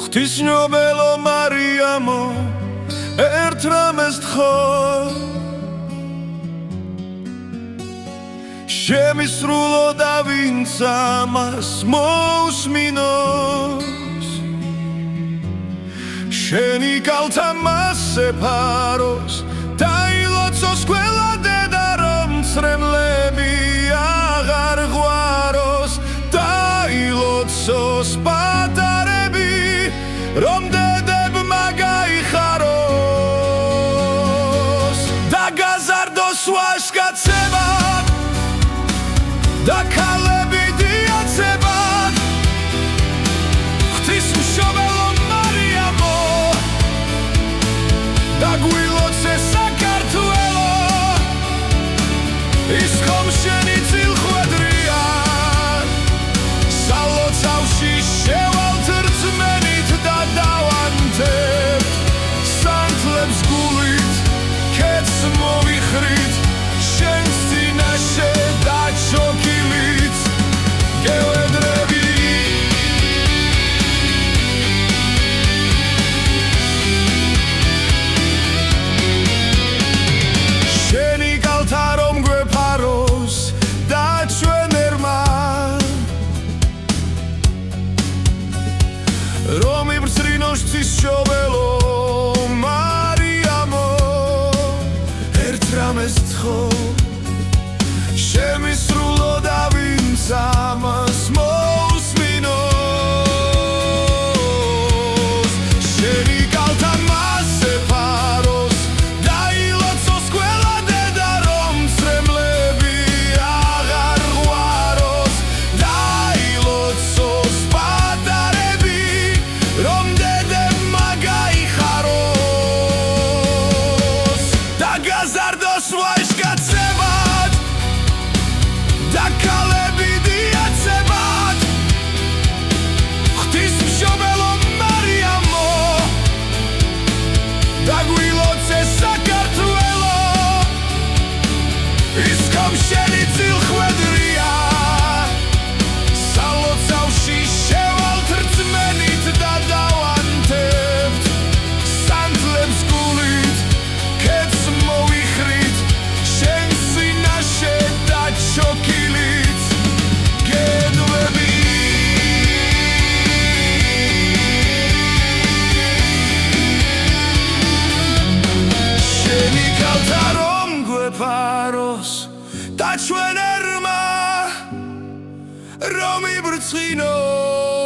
ღვთისმშობელო მარიამო, ერთ რამეს თხო, შემისრულო და ვინც ამას მოусმინოს, შენი კალთა მასზე ფაროს, დაილოცოს ყველა დედა, რომ მცრემლები აღარ ღვაროს, დაილოცოს პატარები, რომ დედებმა გაიხაროს, და გაზარდოს ვაჟკაცებად, და ქალები დიაცებად, ღვთისმშობელო მარიამო, და გვილოცე საქართველო, ის ხომ შენი წილხვედრია, სალოცავში შევალთ რწმენით და დავანთებთ, სანთლებს გულით, ქეთს მოვიხრით, შენს წინაშე დაჩოკილით გევედრები. შენი კალთა რომ გვეფაროს და ჩვენ ერმა, რომ იბრძრინოს ღვთისმშობელო მარიამო, ერთ რამეს თხო, შემისრულო და ვინც ამას მოусმინოს, შენი კალთა მასზე ფაროს, დაილოცოს ყველა დედა, რომ მცრემლები აღარ ღვაროს, დაილოცოს პატარები, რომ დედებმა გაიხაროს, და გაზარდოს ვაჟკაცებად, და ქალები დიაცებად, ღვთისმშობელო მარიამო, და გვილოცე საქართველო, ის ხომ შენი წილხვედრია, სალოცავში შევალთ რწმენით და დავანთებთ, სანთლებს გულით, ქეთს მოვიხრით, შენს წინაშე დაჩოკილით გედვები. შენი კალთა რომ გვეფაროს და ჩვენ ერმა, რომ იბრძრინოს